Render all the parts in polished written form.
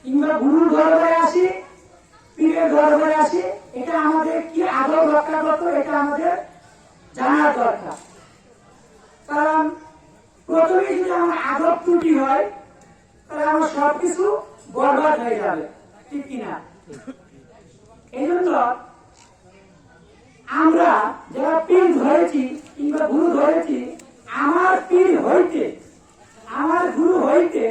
কিংবা গুরুর দরবারে আসি, পীরের দরবারে আসি, এটা আমাদের কি আদব রক্ষা করতো, এটা আমাদের জানার দরকার। কারণ প্রথমে যদি আমার আদব ত্রুটি হয় তাহলে আমার সবকিছু বরবাদ হয়ে যাবে, ঠিক কিনা? এই জন্য আমরা যারা পীর ধরেছি কিংবা গুরু ধরেছি, আমার পীর হইতে, আমার গুরু হইতে,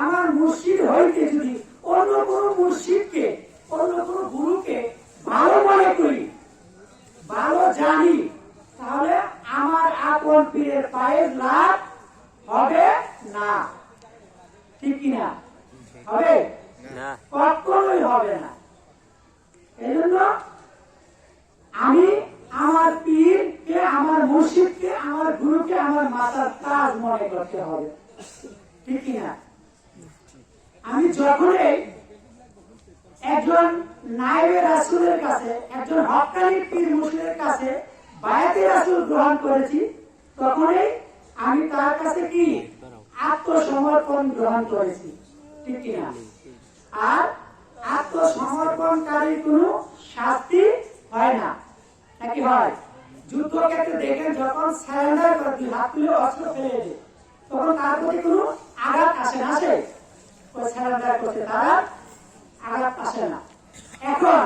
আমার মুর্শিদ হইতে যদি অন্য কোনো মুর্শিদকে, অন্য কোনো গুরুকে ভালো মনে করি, ভালো জানি, তাহলে আমার আপন পীরের পায়ের লাভ হবে না, ঠিক কিনা? হবে না, কখনোই হবে না। এই জন্য আমি আমার পীরকে, আমার মুর্শিদকে, আমার গুরুকে আমার মাথার তাজ মনে করতে হবে, ঠিক কিনা? আমি যখনই একজন নায়েবে রাসূলের কাছে, একজন হক্কানি পীর মুর্শিদের কাছে বায়াতে রাসূল গ্রহণ করেছি, তখনই আমি তার কাছে কি আত্মসমর্পণ গ্রহণ করেছি, ঠিক কিনা? আর আত্মসমর্পণকারী কোনো শাস্তি হয় না, নাকি হয়? যুদ্ধক্ষেত্রে দেখেন যখন সারেন্ডার করে হাত তুলে অস্ত্র ফেলে দেয়, তখন তার প্রতি কোনো আঘাত আসে না, আসে? সারেন্ডার করতে তারা আঘাত আসে না। এখন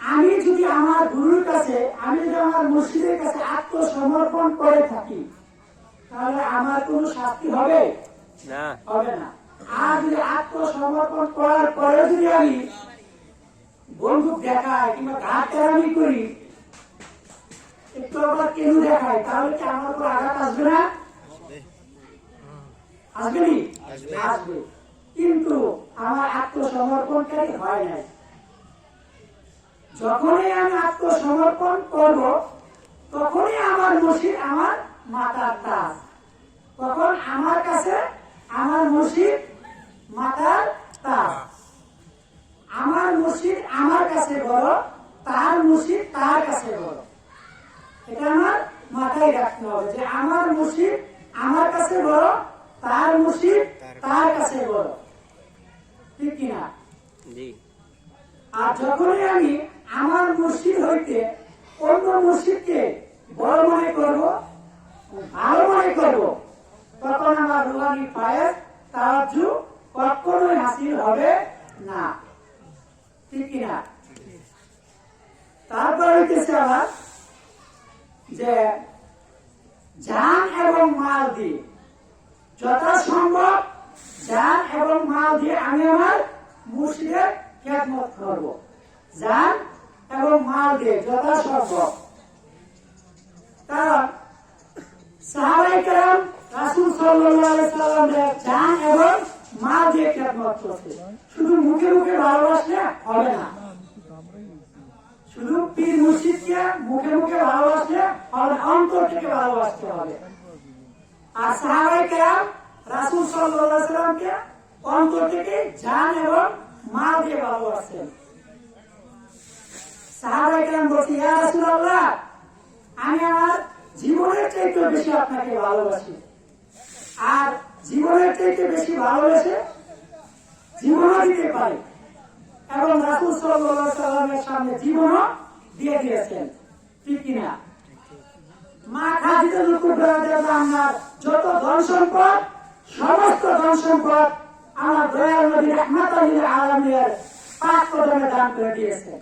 আমি যদি আমার গুরুর কাছে, আমি যদি আমার মুর্শিদের কাছে আত্মসমর্পণ করে থাকি, তাহলে আমার কোনো শাস্তি হবে না, হবে না। আর যদি আত্মসমর্পণ করার পরে যদি আমি বন্দুক দেখাই কিংবা ঘাট তেরামি করি, একটু আবার কেন দেখাই, তাহলে কি আমার উপর আঘাত আসবে না? আসবে নি? আসবে। কিন্তু আমার আত্মসমর্পণকারী হয় নাই। যখনই আমি আত্মসমর্পণ করব, তখনই আমার মুর্শিদ আমার মাতার তাজ, তখন আমার কাছে আমার মুর্শিদ মাতার তাজ। আমার মুর্শিদ আমার কাছে বড়, তার মুর্শিদ তার কাছে বড়। এটা আমার মাথায় রাখতে হবে যে আমার মুর্শিদ আমার কাছে বড়, তার মুর্শিদ তার কাছে বড়, ঠিক কিনা? আর যখনই আমি আমার মুর্শিদ হইতে অন্য মুর্শিদকে বড় মনে করব, ভালো মনে করব, তখন আমার রুহানি পায়ের তাওয়াজ্জু কখনোই হাসিল হবে না, ঠিক কিনা? তারপর হইতেছে আমার যে জান এবং মাল দিয়ে, যথাসম্ভব জান এবং মাল দিয়ে আমি আমার মুর্শিদের খেদমত করব, জান এবং মাল দিয়ে যথাসম্ভব। কারণ সাহাবায়ে কেরাম রাসূল সাল্লাল্লাহু আলাইহি সাল্লামের জান এবং মাল দিয়ে খেদমত করতে। শুধু মুখে মুখে ভালোবাসলে হবে না, শুধু পীর মুর্শিদকে মুখে মুখে ভালোবাসলে হবে, অন্তর থেকে ভালোবাসতে হবে। আর সাহাবায়ে কেরাম রাসূল সাল্লাল্লাহু আলাইহি সাল্লামকে অন্তর থেকে জান এবং মাল দিয়ে ভালোবাসতেন। সাহাবায়ে কেরাম বলছে, ইয়া রাসূলুল্লাহ, আমি আমার জীবনের চাইতে বেশি আপনাকে ভালোবাসি, আর জীবনের চাইতে বেশি ভালোবেসে জীবনও দিতে পারি, এবং রাসূল সাল্লাল্লাহু আলাইহি সাল্লামের সামনে জীবনও দিয়ে দিয়েছেন, ঠিক কিনা? মা খাদিজাতুল কুবরা রাদিয়াল্লাহু আনহার যত ধন সম্পদ, সমস্ত ধন সম্পদ আমার দয়াল নবী রাহমাতুল লিল আলামিনের পাক কদমে দান করে দিয়েছেন।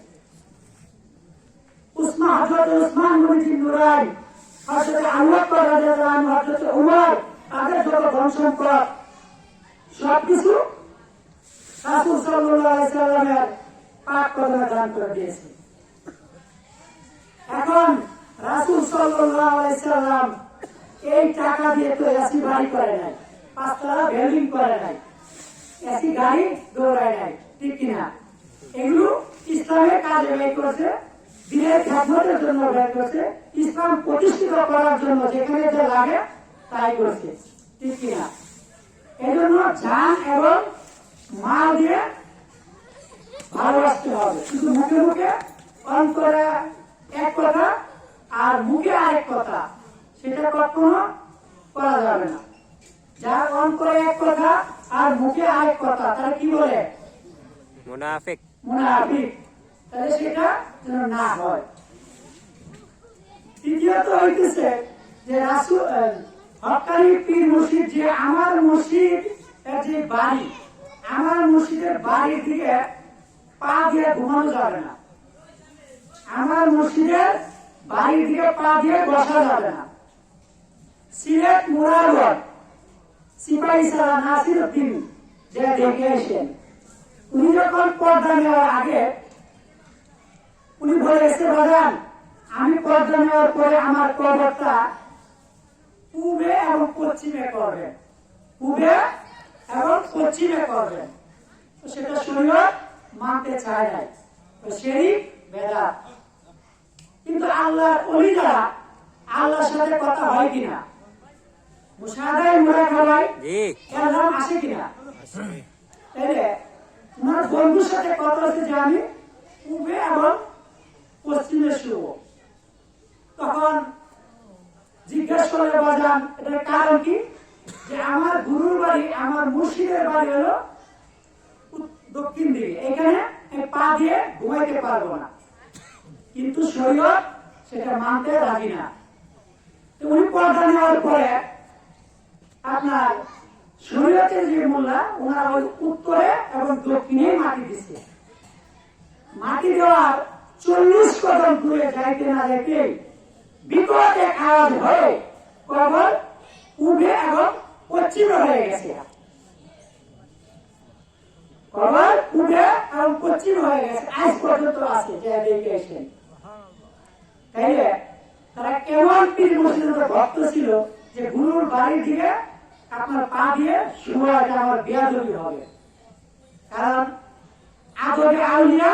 হযরত উসমান মুনিজিন নুরাইন, হযরত আবু বকর রাদিয়াল্লাহু আনহু, হযরত উমর, তাদের যত ধন সম্পদ সবকিছু রাসূল সাল্লাল্লাহু আলাইহি সাল্লামের পাক কদমে দান করে দিয়েছে। এখন রাসূল সাল্লাল্লাহু আলাইহি সাল্লাম এই টাকা দিয়ে তো এসি বাড়ি করে নাই, পাঁচতলা বিল্ডিং করে নাই, এসি গাড়ি দৌড়ায় নাই, ঠিক কিনা? এগুলো ইসলামের কাজে ব্যয় করছে, দিনের খেদমতের জন্য ব্যয় করছে, ইসলাম প্রতিষ্ঠিত করার জন্য যেখানে যে লাগে তাই করছে, ঠিক কিনা? এই জন্য জান এবং মাল দিয়ে ভালোবাসতে হবে। শুধু মুখে মুখে, অন্তরে এক কথা আর মুখে আরেক কথা, সেটা কখনো করা যাবে না। যার অন্তরে এক কথা আর মুখে আরেক কথা, তারা কি বলে? মুনাফিক। মুনাফিক। তাহলে সেটা যেন না হয়। তৃতীয়ত হইতেছে যে রাসূল হক্কানি পীর মুর্শিদ, যে আমার মসজিদ যে বাড়ি, আমার মসজিদের বাড়ির দিকে পা দিয়ে ঘুমানো যাবে না, আমার মসজিদের বাড়ির দিকে পা দিয়ে বসা যাবে না। সিলেট মুরাদগঞ্জ সিপাহী সারা নাসির উদ্দিন যে দেখে এসেন, উনি যখন পর্দা নেওয়ার আগে উনি বলে এসে বলেন, আমি পর্দা নেওয়ার পরে আমার কবরটা পূবে এবং পশ্চিমে করবেন, পূবে এবং পশ্চিমে করবেন। সেটা শরীয়ত মানতে চায় নাই, সেই বেদাত। কিন্তু আল্লাহর ওলিরা আল্লাহর সাথে কথা হয় কিনা? মুশাহাদায় মুরাকাবায় এরকম আসে কিনা? তাইলে ওনার বন্ধুর সাথে কথা হচ্ছে যে আমি পূবে এবং পশ্চিমে শুভ। তখন জিজ্ঞাসা করলে বাজান এটার কারণ কি? যে আমার গুরুর বাড়ি, আমার মুর্শিদের বাড়ি হলো দক্ষিণ দিকে, এখানে পা দিয়ে ঘুমাইতে পারবো না। কিন্তু শরীয়ত সেটা মানতে রাজি না। উনি পর্দা নেওয়ার পরে আপনার শরীয়তের যে মোল্লা, ওনারা ওই উত্তরে এবং দক্ষিণে মাটি দিচ্ছে। মাটি দেওয়ার 40 কদম দূরে যাইতে না যাইতে বিকট এক আওয়াজ হয়ে কবর পূবে এবং পশ্চিমে হয়ে গেছে। কবর পূবে এবং পশ্চিম হয়ে গেছে, আজ পর্যন্ত আছে যে দেখে এসেছেন। তাইলে তারা কেমন পীর মুর্শিদের ভক্ত ছিল যে গুরুর বাড়ির দিকে আপনার পা দিয়ে শুভটা আমার বেয়াদবি হবে। কারণ আদবে আউলিয়া,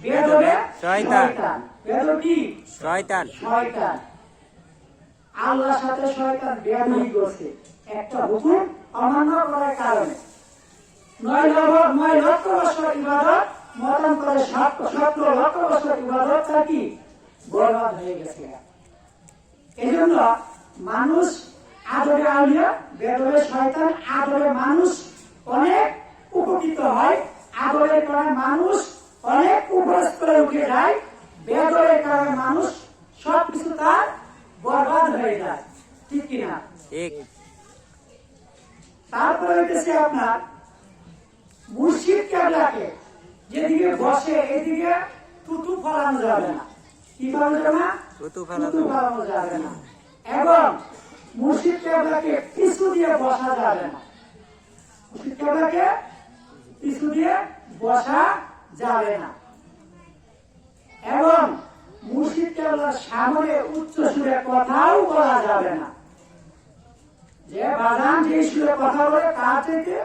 বেয়াদবে শয়তান। বেয়াদব কি? শয়তান। শয়তান। আল্লাহর সাথে শয়তান বেয়াদবি করছে একটা হুকুম অমান্য করার কারণে। 9 লক্ষ বছর ইবাদত মতান্তরে 17 লক্ষ বছর ইবাদত তা কি বরবাদ হয়ে গেছে। এই জন্য মানুষ আদরে আউলিয়া, বেদরে শয়তান। আদরে মানুষ অনেক উপকৃত হয়, আদরের কারণে মানুষ অনেক উপরে উঠে যায়, বেদরের কারণে মানুষ সবকিছু তার বরবাদ হয়ে যায়। ঠিক কিনা? ঠিক। তারপরে হইতেছে আপনার মুর্শিদ কেবলাকে যেদিকে বসে এদিকে থুতু ফলানো যাবে না। কি ফলানো যাবে না? থুতু ফলানো যাবে না। এবং মুর্শিদ কেবলাকে পিছু দিয়ে বসা যাবে না। মুর্শিদ কেবলাকে পিছু দিয়ে বসা যাবে না। এবং মুর্শিদ কেবলার সামনে উচ্চ সুরে কথাও বলা যাবে না। যে বাজান যে সুরে কথা বলে তার থেকে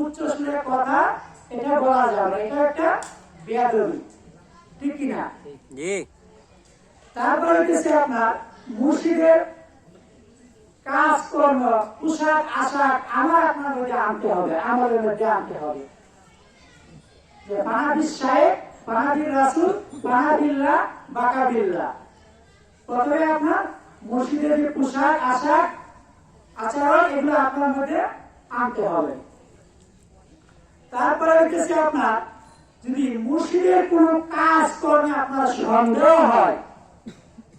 উচ্চ সুরে কথা এটা বলা যাবে, এটা একটা বেয়াদবি। ঠিক কিনা? জি। তারপরে হচ্ছে আপনার মুর্শিদের কাজকর্ম, পোশাক আশাক আমার আপনার মধ্যে আনতে হবে, আমাদের মধ্যে আনতে হবে। যে বানাদিস সাহেব, বানাদির রাসূল, বানাদিল্লাহ, বাকাবিল্লাহ। প্রথমে আপনার মুর্শিদের যে পোশাক আশাক আচরণ এগুলো আপনার মধ্যে আনতে হবে। তারপরে হচ্ছে আপনার যদি মুর্শিদের কোন কাজ কর্মে আপনার সন্দেহ হয়,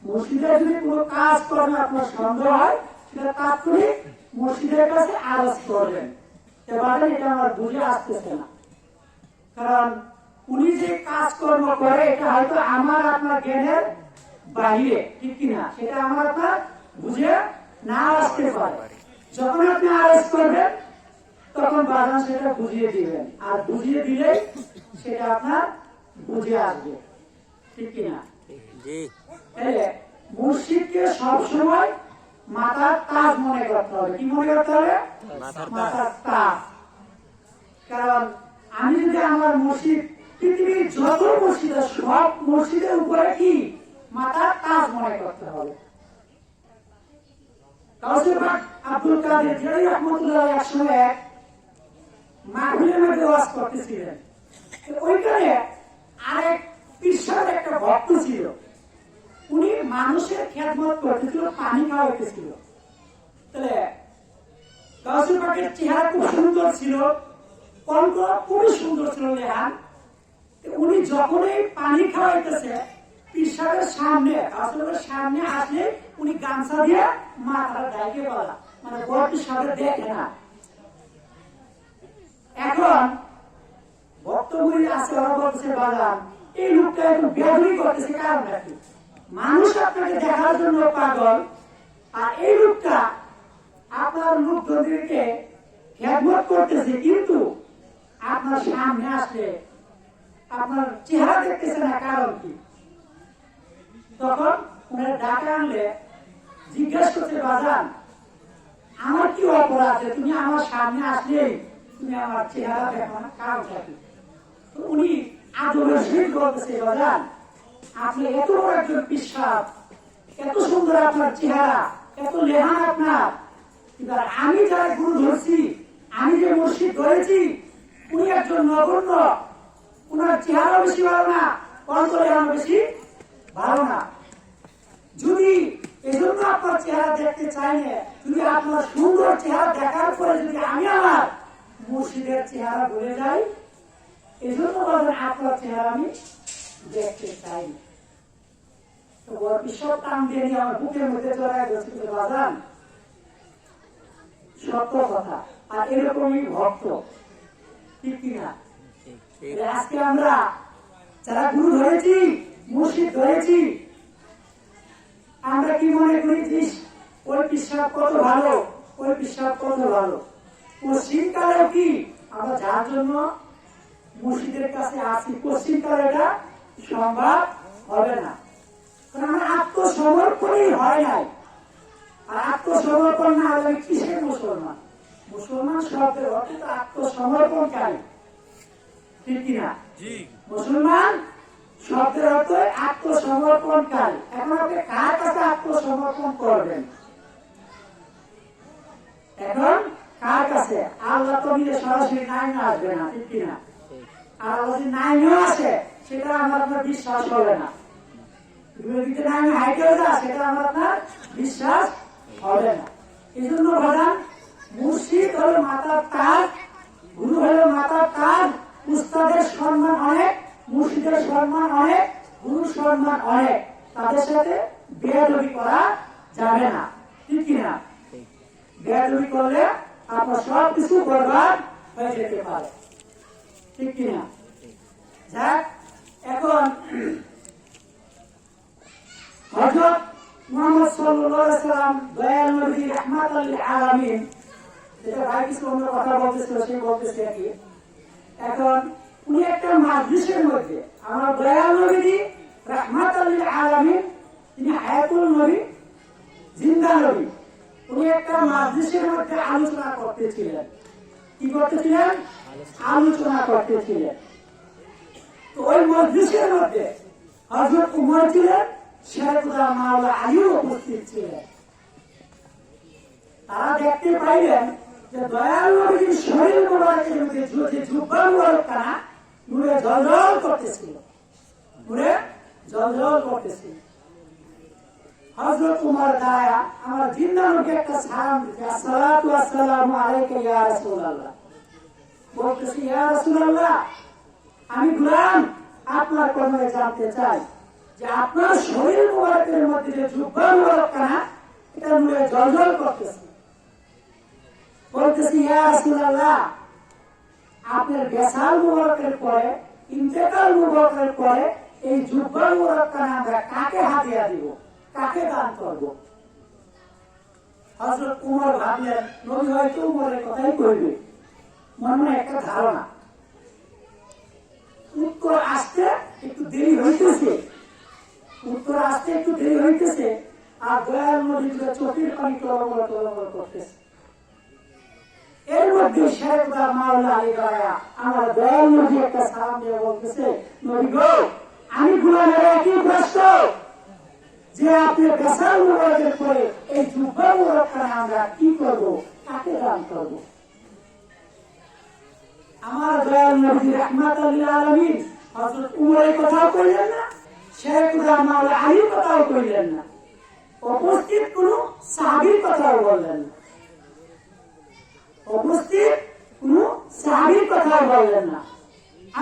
মুর্শিদের যদি কোন কাজ কর্মে আপনার সন্দেহ হয়, সেটা তাৎক্ষণিক মুর্শিদের কাছে আরজ করবেন। এবারে এটা আমার বুঝে আসতেছে না, কারণ উনি যে কাজকর্ম করে এটা হয়তো আমার আপনার জ্ঞানের বাহিরে। ঠিক কিনা? সেটা আমার আপনার বুঝে না আসতে পারে। যখন আপনি আরজ করবেন তখন বাজান সেটা বুঝিয়ে দিবেন, আর বুঝিয়ে দিলে সেটা আপনার বুঝে আসবে। ঠিক কিনা? মুর্শিদকে সবসময় মাথার তাজ মনে করতে হবে। কি মনে করতে হবে? মাথার তাজ। কারণ আমি যদি আমার মুর্শিদ, পৃথিবীর যত মসজিদ সব মসজিদের উপরে কি মাথার তাজ মনে করতে হবে। আব্দুল কাদের জিলানী রাহমাতুল্লাহ একসময় এক মাহফিলের মধ্যে ওয়াজ করতেছিলেন। ওইখানে আরেক পীর একটা ভক্ত ছিল, উনি মানুষের খেদমত করতেছিল, পানি খাওয়াইতেছিল। তাহলে গাউসুল পাকের চেহারা খুব সুন্দর ছিল, কণ্ঠ খুবই সুন্দর ছিল লেহান। উনি যখনই পানি খাওয়াইতেছে পীর সাহেবের সামনে, গাউসুল পাকের সামনে আসলে উনি গামছা দিয়ে মাথাটা ঢাকে বলা, মানে বড় পীর সাহেব দেখে না। এখন বক্তব্য আছে, ওরা বলছে বাজান এই লোকটা একটু বেদুরি করতেছে, কারণটা কি? মানুষ আপনাকে দেখার জন্য পাগল, আর এই লোকটা আপনার লোকজনদেরকে খেদমত করতেছে, কিন্তু আপনার সামনে আসলে আপনার চেহারা দেখতেছে না, কারণ কি? তখন উনার ডাকা আনলে জিজ্ঞাসা করতে, বাজান আমার কি অপরাধ আছে তুমি আমার সামনে আসলেই তুমি আমার চেহারা দেখো না, কারণটা কি? উনি আদরের সহিত বলতেছে, বাজান আপনি এত বড় একজন বিশ্বাস, এত সুন্দর আপনার চেহারা, এত লেহান আপনার, এবার আমি যারা গুরু ধরছি, আমি যে মসজিদ ধরেছি, উনি একজন নগণ্য, উনার চেহারা বেশি ভালো না, কণ্ঠ লেহান বেশি ভালো না। যদি এজন্য আপনার চেহারা দেখতে চাই না, যদি আপনার সুন্দর চেহারা দেখার পরে যদি আমি আমার মসজিদের চেহারা ভুলে যাই, এজন্য বলেন আপনার চেহারা আমি দেখতে চাই না। তো সব টান দিয়ে নিয়ে আমার বুকের মধ্যে চড়াই ধরছিল, বাজান সত্য কথা, আর এরকমই ভক্ত, ঠিক কিনা? আজকে আমরা যারা গুরু ধরেছি, মুর্শিদ ধরেছি, আমরা কি মনে করি ওই পিসাব কত ভালো, ওই পিসাব কত ভালো। পশ্চিমকালেও কি আমরা যার জন্য মুর্শিদের কাছে আসি, পশ্চিমকালে এটা সম্ভব হবে না, কারণ আমার আত্মসমর্পণই হয় নাই। আর আত্মসমর্পণ না হলে কিসের মুসলমান? মুসলমান শব্দের অর্থ তো আত্মসমর্পণকারী, ঠিক কিনা? মুসলমান শব্দের অর্থ আত্মসমর্পণকারী। এখন আপনি কার কাছে আত্মসমর্পণ করবেন? এখন কার কাছে? আল্লাহ তো নিজে সরাসরি নাইমে আসবে না, ঠিক কিনা? আর আল্লাহ যদি নাইমেও আসে সেটা আমার আপনার বিশ্বাস হবে না, নাইমে হাইটেও যা সেটা আমার আপনার বিশ্বাস হবে না। এই জন্য বলেন মুর্শিদ হলো মাতার তাজ, গুরু হলো মাতার তাজ, উস্তাদের সম্মান অনেক, মুর্শিদের সম্মান অনেক, গুরুর সম্মান অনেক, তাদের সাথে বেয়াদবি করা যাবে না, ঠিক কিনা? বেয়াদবি করলে আপনার সব কিছু বরবাদ হয়ে যেতে পারে, ঠিক কিনা? যাক, এখন হযরত মুহাম্মদ সাল্লাল্লাহু আলাইহি ওয়াসাল্লাম দয়াল নবী রাহমাতাল লিল আলামিন, যেটা ভাই কিছু অন্য কথা বলতেছিল সে বলতেছে কি, এখন উনি একটা মাজলিসের মধ্যে, আমার দয়াল নবী রাহমাতাল লিল আলামিন, তিনি হায়াতুল নবী, জিন্দা নবী, উনি একটা মাজলিসের মধ্যে আলোচনা করতেছিলেন। কি করতেছিলেন? আলোচনা করতেছিলেন। তো ওই মজলিসের মধ্যে হযরত উমর ছিলেন, শেখুদা মাওলা আলীও উপস্থিত ছিলেন। তারা দেখতে পাইলেন যে দয়াল নবীর শরীর মোবারকের মধ্যে যে জুব্বা মোবারকখানা নূরে জ্বলজ্বল করতেছিল, নূরে জ্বলজ্বল করতেছিল। হযরত উমর দাঁড়ায়া আমার জিন্দা নবীকে একটা সালাম দিতে, আসসালাতু ওয়াসসালামু আলাইকা ইয়া রাসূলুল্লাহ, বলতেছি ইয়া রাসূলুল্লাহ, আমি গোলাম আপনার কর্মে জানতে চাই যে আপনার শরীর মোবারকের মধ্যে যে জুব্বা মোবারকখানা এটা নূরে জ্বলজ্বল করতেছে। বলতেছি ইয়া রাসূলুল্লাহ, আপনার বেসাল মোবারকের পরে, ইন্তেকাল মোবারকের পরে এই জুব্বা মোবারকখানা আমরা কাকে হাদিয়া দিব, কাকে দান করব? হযরত উমর ভাবলেন নবী হয়তো উমরের কথাই কইবে, মনে একটা ধারণা। উত্তর আসতে একটু দেরি হইতেছে, উত্তর আসতে একটু দেরি হইতেছে, আর দয়াল নবীর চোখের পানি টলমল টলমল করতেছে। এর মধ্যে শেখুদা মাওলা আলী গায়া আমার দয়াল নবী একটা সালাম দিয়ে বলতেছে, নবী গো, আমি গোলামের একই প্রশ্ন যে আপনি বেসাল মোবারকের পরে এই জুব্বা মোবারকখানা আমরা কি করব, কাকে দান করব? আমার দয়াল নবী রাহমাতাল লিল আলামিন হযরত উমরের কথাও কইলেন না, শেখুদা মাওলা আলীর কথাও কইলেন না, উপস্থিত কোন সাহাবীর কথাও বললেন না। উপস্থিত কোন সাহাবীর কথা বললেন না।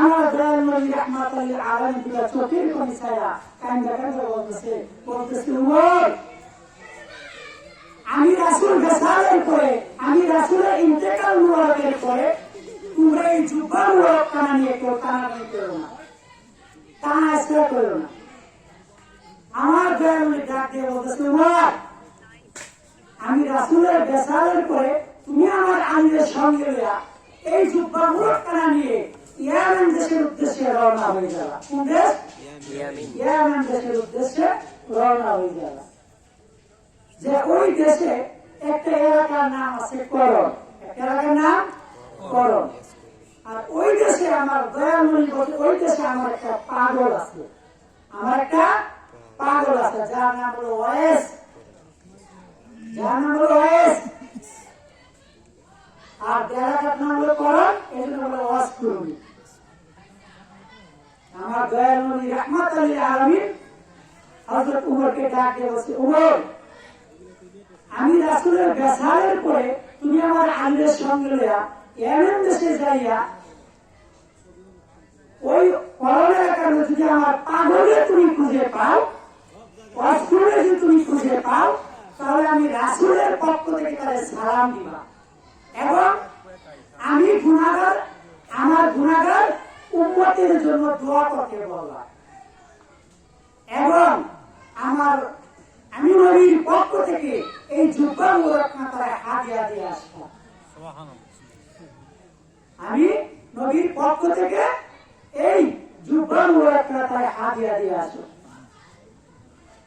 আমার দয়াল নবী রাহমাতুল লিল আলামিন দুটা চোখের পানি ছায়া কান্দা কান্দা বলতেছে উমর, আমি রাসূল বেসালের পরে, আমি রাসূলের ইন্তেকাল মুবারকের পরে তোমরা এই জুব্বা মুবারক কানা নিয়ে কেউ টানাটানি করো না, টানা আসরা করো না। আমার দয়াল নবী ডাক দিয়ে বলতেছে উমর, আমি রাসূলের বেসালের পরে তুমি আমার আলীর সঙ্গে লইয়া এই জুব্বা মুবারক কানা নিয়ে ইয়ামেন দেশের উদ্দেশ্যে রওনা হয়ে যাবা। কোন দেশ? ইয়ামেন দেশের উদ্দেশ্যে রওনা হয়ে যাবা। যে ওই দেশে একটা এলাকার নাম আছে করণ, একটা এলাকার নাম করণ। আর ওই দেশে আমার দয়াল নবী বলতে ওই দেশে আমার একটা পাগল আছে, আমার একটা পাগল আছে যার নাম হলো ওয়েস, যার নাম হলো ওয়েস। আর এলাকার নাম হলো করণ, এই জন্য হলো ওয়াজ করবি। আমার দয়াল নবী রাহমাতুল লিল আলামিন হযরত উমরকে ডাক দিয়ে বলছে উমর, আমি রাসূলের বেসালের পরে তুমি আমার আলীর সঙ্গে লইয়া ইয়ামেন দেশে যাইয়া ওই করণ এলাকার যদি আমার পাগলে তুমি খুঁজে পাও, অস্ত্রে যদি তুমি খুঁজে পাও, তাহলে আমি রাসূলের পক্ষ থেকে তাদের সালাম দিবা এবং আমি গুনাহগার, আমার গুনাহগার উম্মতের জন্য দোয়া করতে বলবা এবং আমি নবীর পক্ষ থেকে এই জুব্বা মুবারক মাথায় হাদিয়া দিয়ে আসবো। আমি নবীর পক্ষ থেকে এই জুব্বা মুবারক মাথায় হাদিয়া দিয়ে আসবো।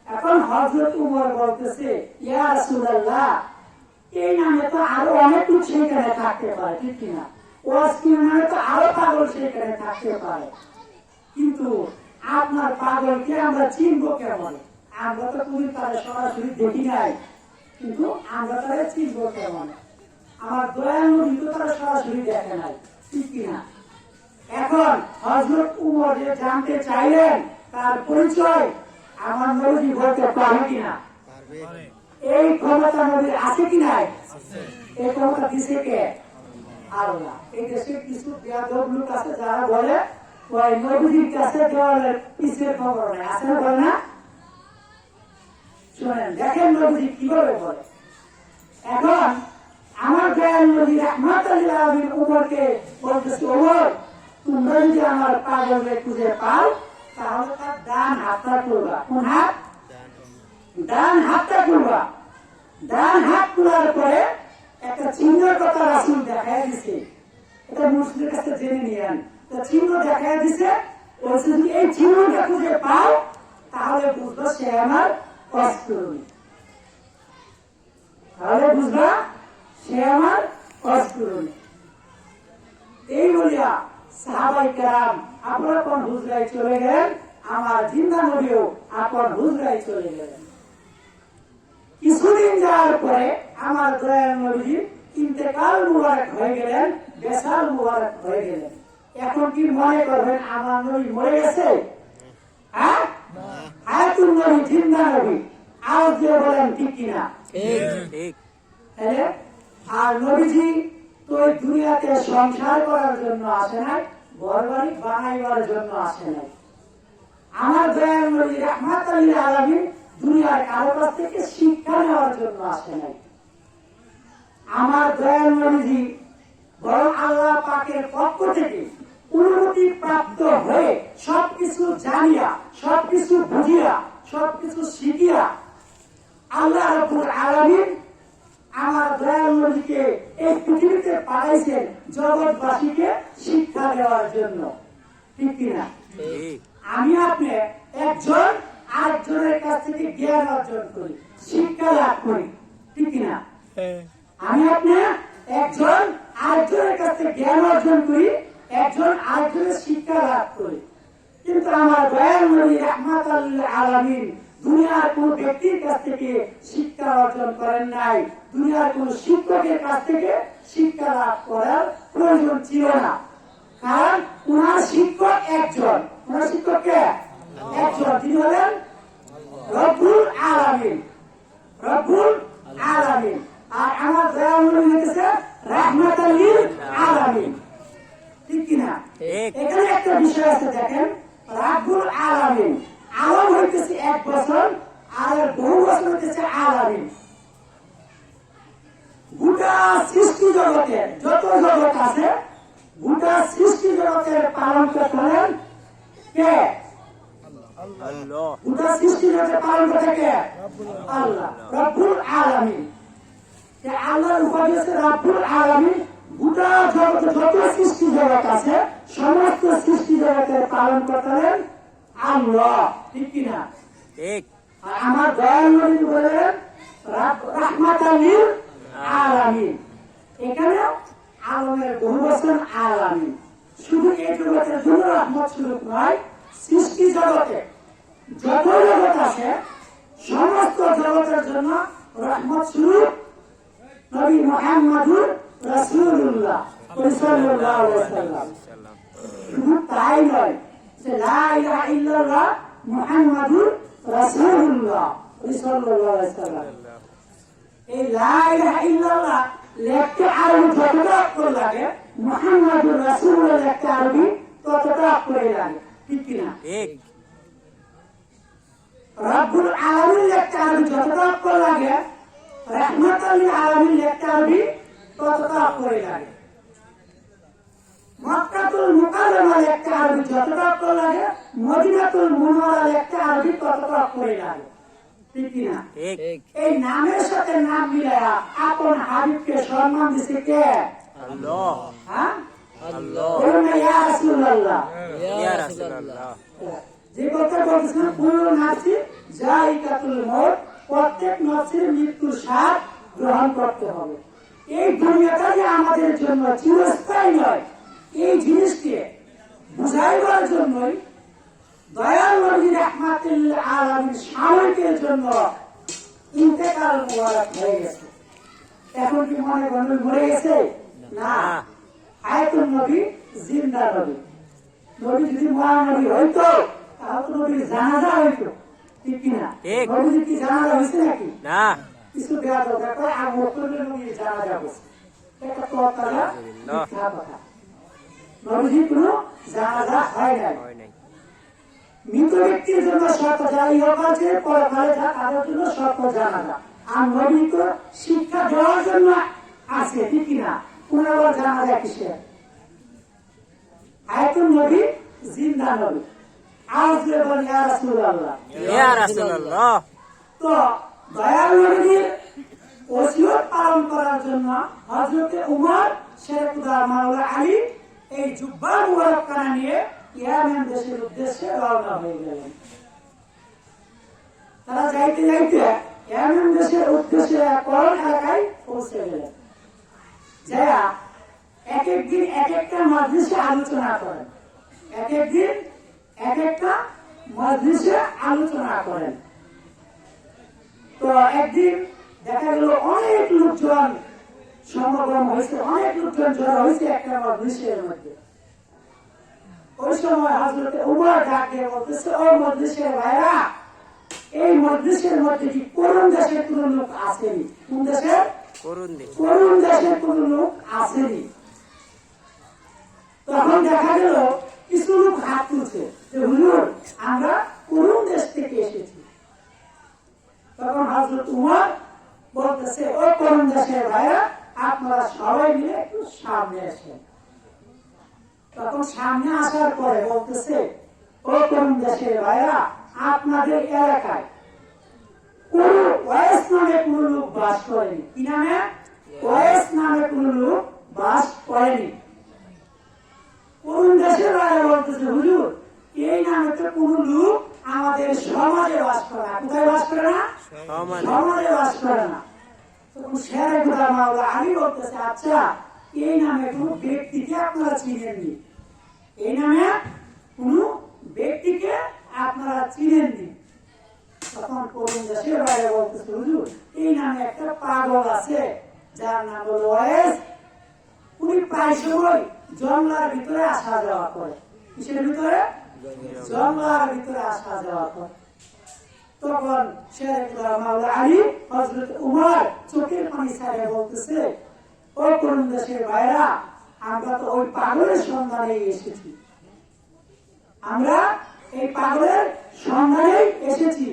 এখন হযরত উমর বলতেছে ইয়া রাসূলুল্লাহ, এই নামে তো আরো অনেক লোক সেখানে থাকতে পারে, ঠিক কিনা? ওয়াসকির নামে তো আরো পাগল সেখানে থাকতে পারে, কিন্তু আপনার পাগলকে আমরা চিনবো কেমন? আমরা তো তুমি তারা সরাসরি দেখি নাই, কিন্তু আমরা তারা চিনবো কেমন? আমার দয়াল নবী তো তারা সরাসরি দেখে নাই, ঠিক কিনা? এখন হযরত উমর যে জানতে চাইলেন তার পরিচয় আমার নবী বলতে পারে কিনা, এই ক্ষমতা নবীর আছে কি নাই? এই ক্ষমতা দিছে কে? আল্লাহ। এই দেশে কিছু বেয়াদব লোক আছে যারা বলে ওই নবীর কাছে দেওয়ালের পিছের খবর নেই, আছে না? বলে না? শোনেন, দেখেন নবী কিভাবে বলে। এখন আমার দয়াল নবী রাহমাতুল লিল আলামিন উমরকে বলতেছে উমর, তোমরা যদি আমার পাগলকে খুঁজে পাও তাহলে তার ডান হাতটা করবা। কোন হাত? ডান হাতটা করবা। ডান হাত তোলার পরে একটা চিহ্নের কথা রাসূল দেখায় দিছে, এটা মুসলিমের কাছে জেনে নিয়েন। চিহ্ন দেখায় দিছে, যদি এই চিহ্নটা খুঁজে পাও তাহলে বুঝবো সে আমার অস্ত্রী, তাহলে বুঝবা সে আমার অস্ত্রী। এই বলিয়া সাহাবায়ে কেরাম আপনারা কোন হুজরায় চলে গেলেন, আমার জিন্দা নবীও আপন হুজরায় চলে গেলেন। কিছুদিন যাওয়ার পরে আমার দয়াল নবী ইন্তেকাল মুবারক হয়ে গেলেন, বেসাল মুবারক হয়ে গেলেন। এখন কি মনে করবেন আমার নবী মরে গেছে? হ্যাঁ, হায়াতুন নবী, জিন্দা নবী। আওয়াজ দিয়ে বলেন ঠিক কিনা? ঠিক। আর নবীজি তো এই দুনিয়াতে সংসার করার জন্য আসে নাই, ঘর বাড়ি বানাইবার জন্য আসে নাই। আমার দয়াল নবী রাহমাতুল লিল আলামিন দুনিয়ার কারো কাছ থেকে শিক্ষা নেওয়ার জন্য আসে নাই। আমার দয়াল নবীজি বরং আল্লাহ পাকের পক্ষ থেকে অনুমতি প্রাপ্ত হয়ে সবকিছু জানিয়া, সবকিছু বুঝিয়া, সবকিছু শিখিয়া আল্লাহ রাব্বুল আলামিন আমার দয়াল নবীকে এই পৃথিবীতে পাঠাইছেন জগৎবাসীকে শিক্ষা দেওয়ার জন্য, ঠিক কিনা? আমি আপনি একজন আরেকজনের কাছ থেকে জ্ঞান অর্জন করি, শিক্ষা লাভ করি, ঠিক কিনা? আমি আপনি একজন আরেকজনের কাছ থেকে জ্ঞান অর্জন করি, একজন আরেকজনের শিক্ষা লাভ করি। কিন্তু আমার দয়াল নবী রাহমাতুল লিল আলামিন দুনিয়ার কোন ব্যক্তির কাছ থেকে শিক্ষা অর্জন করেন নাই, দুনিয়ার কোন শিক্ষকের কাছ থেকে শিক্ষা লাভ করার প্রয়োজন ছিল না। কারণ উনার শিক্ষক একজন, উনার শিক্ষক কে? একজন, তিনি হলেন রব্বুল আলামিন, রব্বুল আলামিন। আর আমার দয়াল নবী হইতেছে রাহমাতাল লিল আলামিন। ঠিক কিনা? ঠিক। এখানে একটা বিষয় আছে দেখেন, রাব্বুল আলামিন, আলম হইতেছে এক বছর আর বহু বছর হইতেছে আলামিন। গোটা সৃষ্টি জগতের যত জগৎ আছে, গোটা সৃষ্টি জগতের পালন করেন কে? আল্লাহ। গোটা সৃষ্টি জগতের পালন করতে কে? আল্লাহ, রব্বুল আলামিন। আল্লাহর উপাধি হচ্ছে রব্বুল আলামিন। গোটা জগৎ যত সৃষ্টি জগৎ আছে, সমস্ত সৃষ্টি জগতের পালন করতেন আল্লাহ। ঠিক কিনা? ঠিক। আর আমার দয়াল নবী বলেন রাহমাতাল লিল আলামিন। এখানে আলমের বহু বছর আলামিন। শুধু এই জগতের জন্য রহমত স্বরূপ নয়, সৃষ্টি জগতে যত জগৎ আছে সমস্ত জগতের জন্য রহমত স্বরূপ নবী মুহাম্মদুর রাসূলুল্লাহ সাল্লাল্লাহু আলাইহি ওয়াসাল্লাম। শুধু তাই নয়, যে লা ইলাহা ইল্লাল্লাহ মুহাম্মাদুর রাসূলুল্লাহ সাল্লাল্লাহু আলাইহি ওয়াসাল্লাম। এই লা ইলাহা ইল্লাল্লাহ লেখতে আরবি যতটা অক্ষর লাগে, মুহাম্মাদুর রাসূলুল্লাহ লেখতে আরবি ততটা অক্ষরই লাগে। ঠিক কিনা? ঠিক। রব্বুল আলামিন লেখতে আরবি যতটা অক্ষর লাগে, রাহমাতাল লিল আলামিন লেখতে আরবি ততটা অক্ষরই লাগে। মক্কাতুল মুকাররমা লেখতে আরবি যতটা অক্ষর লাগে, মদিনাতুল মুনাওয়ারা লেখতে আরবি ততটা অক্ষরই লাগে। ঠিক কিনা? ঠিক। এই নামের সাথে নাম মিলায়া আপন হাবিবকে সম্মান দিছে কে? আল্লাহ। হ্যাঁ, আল্লাহ। বলুন না ইয়া রাসূলুল্লাহ। ইয়া রাসূলুল্লাহ। যে কথা বলছিলাম, কুল্লু নাফসি যায়িকাতুল মউত, প্রত্যেক নফসের মৃত্যুর স্বাদ গ্রহণ করতে হবে। এই দুনিয়াটা যে আমাদের জন্য চিরস্থায়ী নয়, এই জিনিসকে বুঝাইবার জন্যই দয়াল নবী রাহমাতুল লিল আলামিন সাময়িকের জন্য ইন্তেকাল মুবারক হয়ে গেছে। এখন কি মনে করেন মরে গেছে? না, হায়াতুন নবী, জিন্দা নবী। নবী যদি মহানবী হইতো তাহলে তো নবীর জানাজা হইতো। ঠিক কিনা? ঠিক। নবীর কি জানাজা হয়েছে নাকি? না। কিছু দেওয়া দরকার করে আবু বকরের নবীর জানাজা হয়েছে। এটা তো তারা মিথ্যা কথা। নবীর কোনো জানাজা হয় নাই। হয় নাই। মৃত ব্যক্তির জন্য শর্ত, যারা ইহকাল ছেড়ে পরকালে যায় তাদের জন্য শর্ত জানাজা। আর নবী তো শিক্ষা দেওয়ার জন্য আছে। ঠিক কিনা? পুনর্বার জানাজা কিসের? হায়াতুন নবী, জিন্দা নবী। আজ বলেন ইয়া রাসূলুল্লাহ। ইয়া রাসূলুল্লাহ। তো দয়াল নবীর ওসিয়ত পালন করার জন্য হযরতে উমর শেরে খুদা মাওলা আলী এই জুব্বা মুবারকখানা নিয়ে ইয়ামেন দেশের উদ্দেশ্যে রওনা হয়ে গেলেন। তারা যাইতে যাইতে ইয়ামেন দেশের উদ্দেশ্যে করণ এলাকায় পৌঁছে গেলেন। যারা এক একদিন এক একটা মজলিসে আলোচনা করেন, এক একদিন এক একটা মজলিসে আলোচনা করেন। তো একদিন দেখা গেল অনেক লোকজন সমাগম হয়েছে, অনেক লোকজন জড়ো হয়েছে একটা মজলিসের মধ্যে। ওই সময় হযরতে উমর ডাক দিয়ে বলতেছে, ও মজলিসের ভাইরা, এই মজলিসের মধ্যে কি করুণ দেশের কোন লোক আসেনি? কোন দেশের? করুণ দেশের কোন লোক আসেনি। তখন দেখা গেল কিছু লোক হাত তুলছে যে হুজুর, আমরা করুণ দেশ থেকে এসেছি। তখন হযরত উমর বলতেছে, ও করুণ দেশের ভাইরা, আপনারা সবাই মিলে একটু সামনে আসেন। তখন সামনে আসার পরে বলতেছে, ও করুণ দেশের ভাইরা, আপনাদের এলাকায় ওয়েস নামে কোন লোক বাস করেনি। কি নামে? ওয়েস নামে কোন লোক বাস করেনি। করুণ দেশের ভাইরা বলতেছে, হুজুর, এই নামে তো কোন লোক আমাদের সমাজে বাস করে না। কোথায় বাস করে না? সমাজে বাস করে না। তখন শেরে খুদা মাওলা আলী বলতেছে, আচ্ছা, এই নামে কোন ব্যক্তিকে আপনারা চিনেননি? এই নামে কোন ব্যক্তিকে আপনারা চিনেননি? তখন করুণ দেশের বাইরে বলতেছে, হুজুর, এই নামে একটা পাগল আছে যার নাম হলো ওয়েস। উনি প্রায় সময় জঙ্গলার ভিতরে আসা যাওয়া করে। কিসের ভিতরে? জঙ্গলার ভিতরে আসা যাওয়া করে। তখন শেরে খুদা মাওলা আলী হযরত উমর চোখের পানি ছাড়িয়ে বলতেছে, ও কোন দেশের ভাইরা, আমরা তো ওই পাগলের সন্ধানে এসেছি। আমরা এই পাগলের সন্ধানে এসেছি।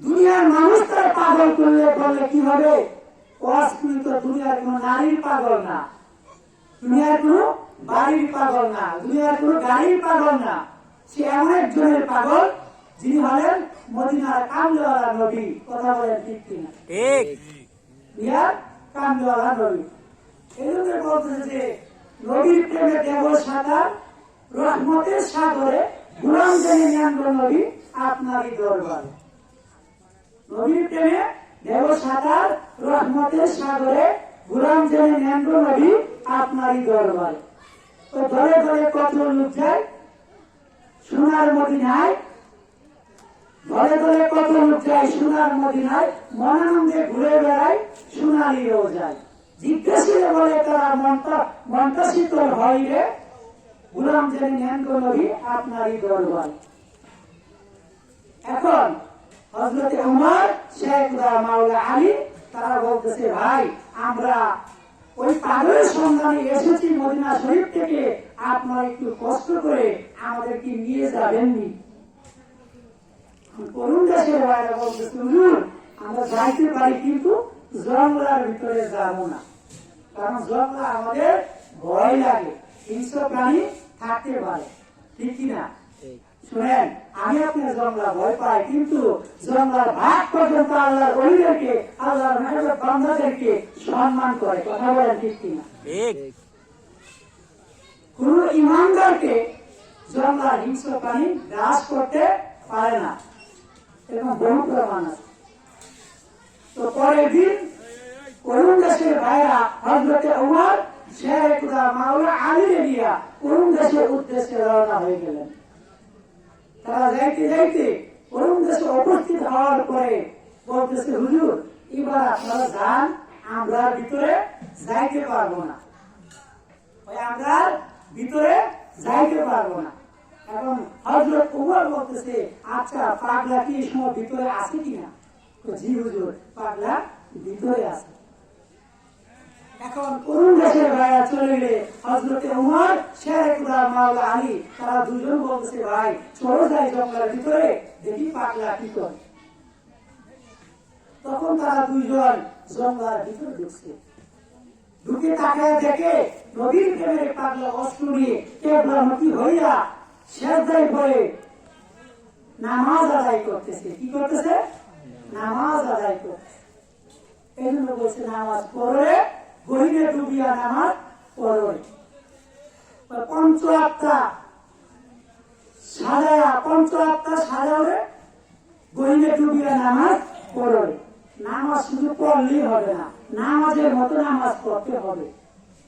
দুনিয়ার মানুষ তার পাগল করলে বললে কি হবে? অস্কৃত দুনিয়ার কোন নারীর পাগল না, দুনিয়ার কোন বাড়ির পাগল না, দুনিয়ার কোন গাড়ির পাগল না। সে এমন একজনের পাগল যিনি হলেন মদিনার কামলিওয়ালা নবী। কথা বলেন ঠিক কিনা? ঠিক। দুনিয়ার কামলিওয়ালা নবী। এই জন্য বলতেছে যে নবীর প্রেমে দেব সাঁতার, রহমতের সাগরে গুলাম জেনে নেন গো নবী আপনারই দরবারে। নবীর প্রেমে দেব সাঁতার, রহমতের সাগরে গুলাম জেনে নেন গো নবী আপনারই দরবারে। তো ধরে ধরে কত লোক যায় সোনার মদিনায়, ধরে ধরে কত লোক যায় সোনার মদিনায়, মনানন্দে ঘুরে বেড়ায় সোনালিও যায়। জিজ্ঞাসিলে বলে তারা মনটা শীতল হয় রে, গুলাম জেনে নেন গো নবী আপনারই দরবার। এখন হযরতে উমর, শেখ মাওলা আলী তারা বলতেছে ভাই আমরা ওই পাগলের সন্ধানে এসেছি মদিনা শরীফ থেকে, আপনারা একটু কষ্ট করে আমাদেরকে নিয়ে যাবেননি? করুণ দেশের ভাইরা বলতেছে হুজুর আমরা যাইতে পারি কিন্তু জঙ্গলার ভিতরে যাব না, কারণ জঙ্গলা আমাদের ভয় লাগে, হিংস্র প্রাণী থাকতে পারে। ঠিক কিনা? শুনেন, আমি আপনার জঙ্গলা ভয় পাই, কিন্তু জঙ্গলার ভাগ পর্যন্ত আল্লাহর ওলিদেরকে, আল্লাহর মেহবুব বান্দাদেরকে সম্মান করে। কথা বলেন ঠিক কিনা? ঠিক। কোন ইমানদারকে জঙ্গলার হিংস্র প্রাণী গ্রাস করতে পারে না, এরকম বহু প্রমাণ আছে। তো পরের দিন করুণ দেশের ভাইরা হযরতে উমর, শেখ মাওলা আলী রেডিয়া করুণ দেশের উদ্দেশ্যে রওনা হয়ে গেলেন। তারা যাইতে যাইতে করুণ দেশে উপস্থিত হওয়ার পরে বলতেছে হুজুর এবার আপনারা যান, আমরা ভিতরে যাইতে পারবো না, আমরা ভিতরে যাইতে পারবো না। এখন হযরত উমর বলতেছে আচ্ছা পাগলা কি এই সময় ভিতরে আছে কিনা? জি হুজুর পাগলা ভিতরে আছে। এখন করুণ দেশের ভাইরা চলে গেলে হযরতে উমর, শেখ মাওলা আলী তারা দুজন বলতেছে ভাই চলো যাই জঙ্গলের ভিতরে, দেখি পাগলা কি করে। তখন তারা দুইজন জঙ্গলের ভিতরে ঢুকছে, ঢুকে তাকায় দেখে নদীর প্রেমের পাগলা অস্ত্র নিয়ে কেবলামুখী হইয়া সেজদায় পড়ে নামাজ আদায় করতেছে। কি করতেছে? নামাজ আদায় করতেছে। এই জন্য বলছে নামাজ পড়ে গহিনে ডুবিয়া নামাজ পড়ে। পঞ্চ আত্মা সাজাওরে গহিনে ডুবিয়া নামাজ পড়ে। নামাজ শুধু পড়লেই হবে না, নামাজের মতো নামাজ পড়তে হবে।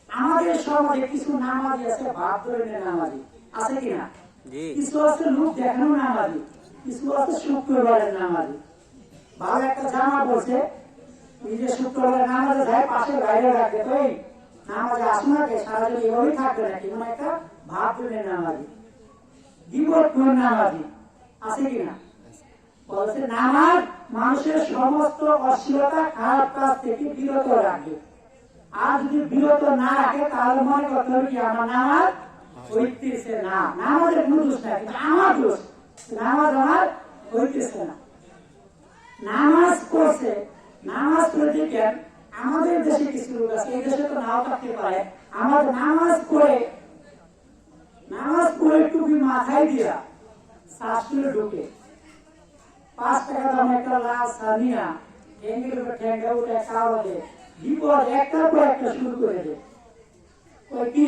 আমাদের সমাজে কিছু নামাজি আছে ভাব ধরনের নামাজি, আছে কিনা? কিছু আছে লোক দেখানো নামাজি, কিছু আছে শুক্রবারের নামাজি। ভালো একটা জামা বলছে নিজে শুক্রবারের নামাজে যায়, পাশে বাইরে রাখবে তো এই নামাজে আসুন নাকি সারা দিন এভাবেই থাকবে নাকি, মানে একটা ভাব ধরনের নামাজি, বিপদপূর্ণ নামাজি, আছে কিনা? বলছে নামাজ মানুষের সমস্ত অশ্লীলতা খারাপ কাজ থেকে বিরত রাখবে। আর যদি বিরত না রাখে তাহলে মনে করতে হবে কি আমার নামাজ হইতেছে না। নামাজের কোনো দোষ না, কিন্তু আমার দোষ, নামাজ আমার হইতেছে না। নামাজ পড়ছে, নামাজ পড়ে দেখেন আমাদের দেশে কিছু লোক আছে, এই দেশে তো নাও থাকতে পারে, আমাদের নামাজ পড়ে টুপি মাথায় দিয়া শাস্ত্রে ঢুকে 5 টাকা দাম একটা লাল সানিয়া ঠেঙ্গের উপর ঠেঙ্গা উঠে খাওয়া দেয়, বিপদ একটার পর একটা শুরু করে দেয়। ওই কি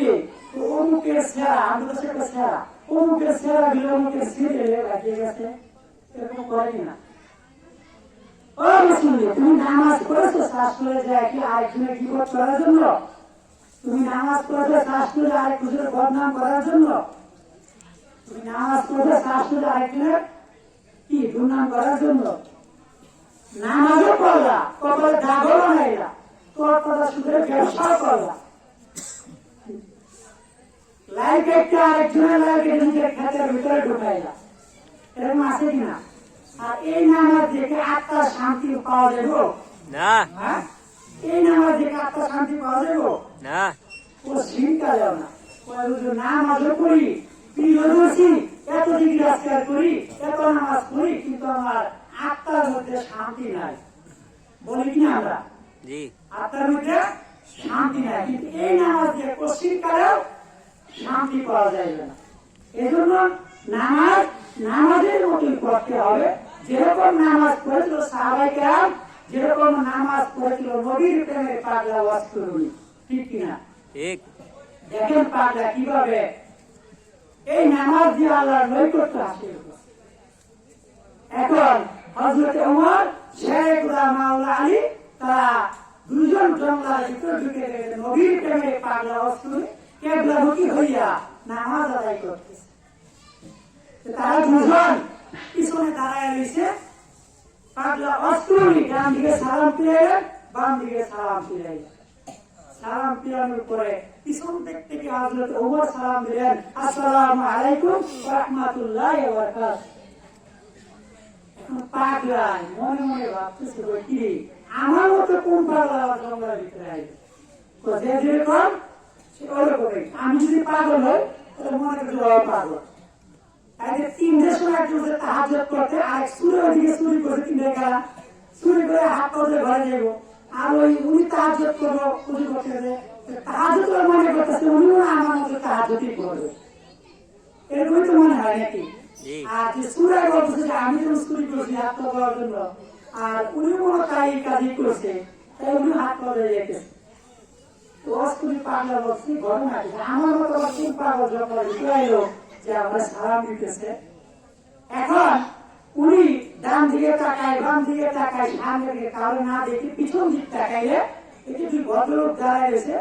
অমুকের সেরা, আমাদের দেশে একটা সেরা, অমুকের সেরা গেলে অমুকের সিরে রাখিয়ে গেছে, এরকম করেনি না। তুমি নামাজ পড়েছো শাস্ত্রে যায় কি আরেকজনের বিপদ করার জন্য? তুমি নামাজ পড়েছো শাস্ত্রে আরেকজনের বদনাম করার জন্য? তুমি নামাজ পড়েছো শাস্ত্রে আরেকজনের কি দুর্নাম করার জন্য? নামাজও পড়লা, কপালে দাগও বানাইলা, তোর কথা শুধু ব্যবসাও করলা, লাইফ একটা আরেকজনের লাইফে নিজের খাতের ভিতরে ঢুকাইলা, এরকম আছে কিনা? আর এই নামাজ দেখে আত্মার শান্তি পাওয়া যাবে না, এই নামাজে আত্মা শান্তি পাওয়া যাবে না ও চিন্তা যাও না নামাজও করি প্রিয় দর্শী এত ডিগ্রি আজকাল করি এত নামাজ করি কিন্তু আমার আত্মার মধ্যে শান্তি নাই বলি কিনা আমরা জি আত্মার মধ্যে শান্তি নাই কিন্তু এই নামাজ দিয়ে কঠিন কালেও শান্তি পাওয়া যাবে না এজন্য নামাজের মতোই করতে হবে যেরকম নামাজ পড়েছিল সাহাবায়ে কেরাম যেরকম নামাজ পড়েছিল নবীর প্রেমের পাগলা ওয়াজ করুন ঠিক কিনা ঠিক দেখেন পাগলা কিভাবে এই নামাজ দিয়ে আল্লাহর নৈকট্য হাসিল করে। এখন হযরত ওমর শেখ গোলাম মাওলা আলী তারা দুজন জঙ্গলার ভিতর ঢুকে গেছে নবীর প্রেমের পাগলা ওয়াজ করে কেবলামুখী হইয়া নামাজ আদায় করতেছে তারা দুজন পিছনে দাঁড়ায় রয়েছে পাগলা অস্ত্রী ডান দিকে সালাম ফিরাইলেন বাম দিকে সালাম ফিরাইলেন সালাম ফিরানোর পরে পিছন দিক থেকে হযরত ওমর সালাম দিলেন আসসালামু আলাইকুম ওয়া রাহমাতুল্লাহি ওয়া বারাকাতুহু এখন পাগলা মনে মনে ভাবতেছে কি আমার মতো কোন পাগলা জঙ্গলের ভিতরে আইবে তো যে যেরকম সে ওরকমই আমি যদি পাগল হই তাহলে মনে করি পাগল তিনটের সময় একজন তাহাজ্জুদ করতে আর সুরের দিকে চুরি করে তিনটে গেলা চুরি করে হাত পাতে ঘরে যাইব আর ওই উনি তাহাজ্জুদ করবো চুরি করতে তাহাজ্জুদ করে মনে করতেছে উনি আমার মতো তাহাজ্জুদই করবে এরকমই তো মনে হয় নাকি আর যে সুরে বলতেছে যে আমি যখন চুরি করছি হাত পা করার জন্য আর উনি মনে তাই কাজই করছে তাই উনি হাত পা যেতেছে পাগলা বলছি ঘটনা আমার মতো তিন পাগল যখন এলো যে আমরা সালাম দিতেছে এখন উনি ডান দিকে তাকায় বাম দিকে তাকায় সামনে দিকে কারো না দেখে পিছন দিক তাকাইলে এটি দুই ভদ্রলোক দাঁড়ায় রয়েছে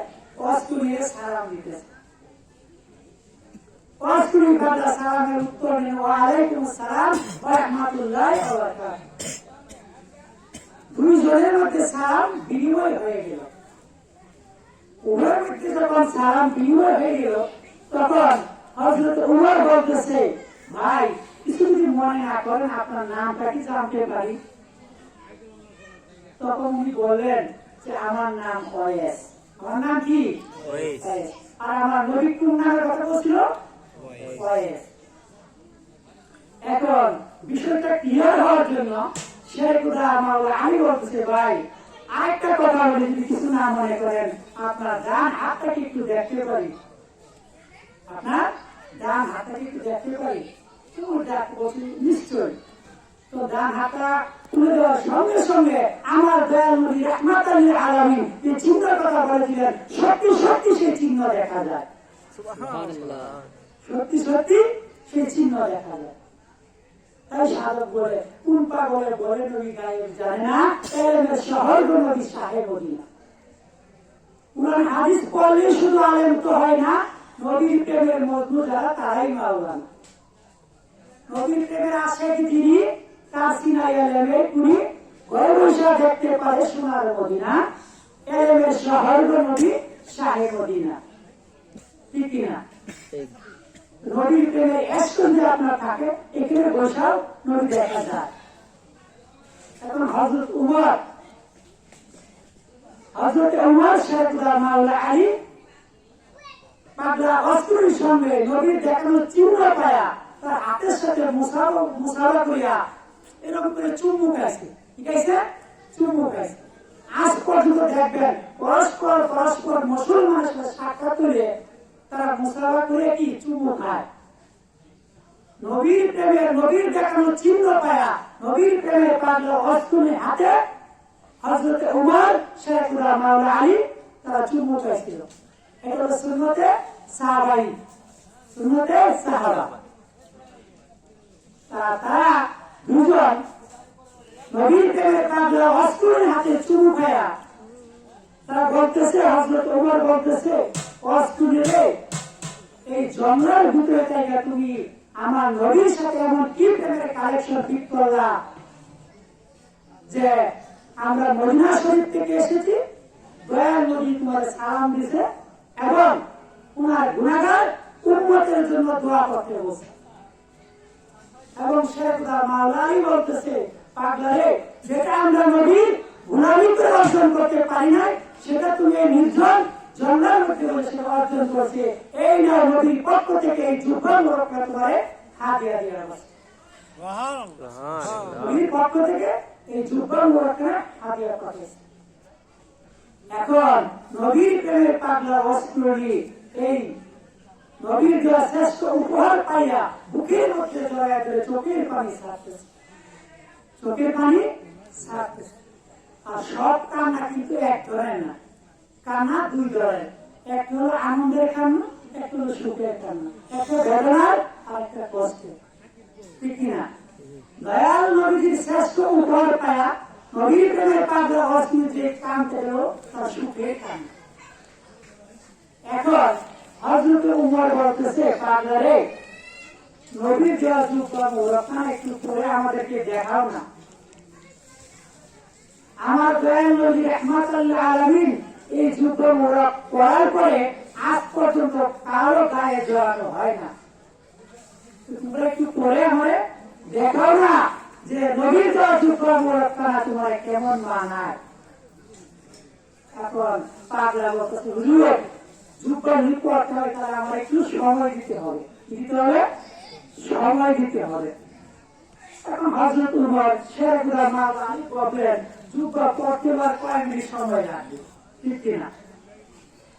অস্তুরিয়ে সালাম দিতেছে অস্তুরি পাগলা সালামের উত্তর নেন ওয়ালাইকুম আসসালাম ওয়া রাহমাতুল্লাহি ওয়া বারাকাতুহু দুইজনের মধ্যে সালাম বিনিময় হয়ে গেল উভয়ের মধ্যে যখন সালাম বিনিময় হয়ে গেল তখন হযরত ওমর বলতেছে ভাই কিছু যদি মনে না করেন আপনার নামটা কি জানতে পারি তখন উনি বললেন যে আমার নাম ওয়েস আমার নাম কি ওয়েস। আর আমার নবী কোন নামের কথা বলছিল ওয়েস এখন বিষয়টা ক্লিয়ার হওয়ার জন্য শেখ গোলাম মাওলা আমি বলতেছে ভাই আরেকটা কথা বলি যদি কিছু না মনে করেন আপনার ডান হাতটাকে একটু দেখতে পারি আপনার ডান হাতটাকে একটু দেখতে পারি নিশ্চয় তো ডান হাতটা তুলে দেওয়ার সঙ্গে সঙ্গে আমার দয়াল নবী রাহমাতাল লিল আলামিন যে চিহ্নের কথা বলেছিলেন সত্যি সত্যি সেই চিহ্ন দেখা যায় সুবহানাল্লাহ সত্যি সত্যি সেই চিহ্ন দেখা যায় তাই সাধক বলে কোন পাগলে বলে নবী গায়েব জানে না এলেমের শহর গো নবী সাহেব মদিনা উনার হাদিস পড়লে শুধু আলেম তো হয় না নবীর প্রেমের মজনু যারা তারাই মাওলানা নবীর প্রেমের আশায় তিনি তার সিনাই এলেমে উনি ঘরে বসে দেখতে পারে সোনার মদিনা এলেমের শহর গো নবী সাহেব মদিনা ঠিক কিনা নবীর প্রেমের এসক যদি আপনার থাকে এখানে বসাও নবী দেখা যায় এখন হযরত ওমর শেখ গোলাম মাওলা আলী পাগলা অস্ত্রের সঙ্গে নবীর দেখানো চিহ্ন পায়া তার হাতের সাথে মুসাফা করিয়া এরকম করে চুম্বু খাইছে কি খাইছে চুম্বু খাইছে আজ পর্যন্ত দেখবেন পরস্পর মুসলমানের সাথে সাক্ষাৎ করে তারা মুসাফা করে কি চুম্বু খায় নবীর দেখানো চিহ্ন পায়া নবীর প্রেমের পাগলা অস্ত্রের হাতে হযরত ওমর শেখ গোলাম মাওলা আলী তারা চুম্বু খাইছিল এটা হলো সুন্নতে সাহাবাই সুন্নতে সাহাবা তারা দুজন নবীর প্রেমের পাগলা অস্ত্রের হাতে চুমু খায়া তারা বলতেছে হযরত ওমর বলতেছে অস্ত্রে রে এই জঙ্গলের ভিতরে থেকে তুমি আমার নবীর সাথে এমন কি প্রেমের কালেকশন ঠিক করলা যে আমরা মদিনা শরীফ থেকে এসেছি দয়াল নবী তোমার সালাম দিছে এবং উনার গুনাহগার উম্মতের জন্য দোয়া করতে বসে এবং শেখ গোলাম মাওলা আলী বলতেছে পাগলা রে যেটা আমরা নবীর গুণাবলী করে অর্জন করতে পারি নাই, সেটা তুমি এই নির্জন জঙ্গলের মধ্যে বলে সেটা অর্জন করছে। এই নয় নবীর পক্ষ থেকে এই যুবক মোরকরা তোমার হাতিয়া দিয়ে বসে, নবীর পক্ষ থেকে এই যুবক মোরকরা হাতিয়া করেছে। এখন নবীর প্রেমের পাগলা অস্ত্রী এই নবীর দেওয়া শ্রেষ্ঠ উপহার পাইয়া বুকের মধ্যে জড়ায় ধরে চোখের পানি ছাড়তেছে, চোখের পানি ছাড়তেছে। আর সব কান্না কিন্তু এক ধরনের না, কান্না দুই ধরনের, একটা হলো আনন্দের কান্না, একটা হলো সুখের কান্না, একটা বেদনার আর একটা কষ্টের, ঠিক কিনা? দয়াল নবীজির শ্রেষ্ঠ উপহার পায়া নবীর প্রেমের পাগলা অস্ত্রী যে কানতে গেল তার সুখের কান্না। এখন হযরত উমর বলতেছে, পাগলারে নবীর দেওয়া যুবক মোরকনা একটু করে আমাদেরকে দেখাও না। আমার দয়াল নবী রাহমাতুল্লিল আলামিন এই যুবক মোরক করার পরে আজ পর্যন্ত কারো গায়ে জড়ানো হয় না, তোমরা একটু করে আমাদের দেখাও না যে নবীর দেওয়া যুবক মোরকনা তোমার কেমন মানায়। এখন পাগলা বলতেছে, হুজুর যুবক করতে হয় তাহলে আমার একটু সময় দিতে হবে, দিতে হবে, সময় দিতে হবে। এখন হযরত উমর শেরগুলা মালি বললেন, যুবক করতে পার কয়েক মিনিট সময় লাগবে, ঠিক কিনা?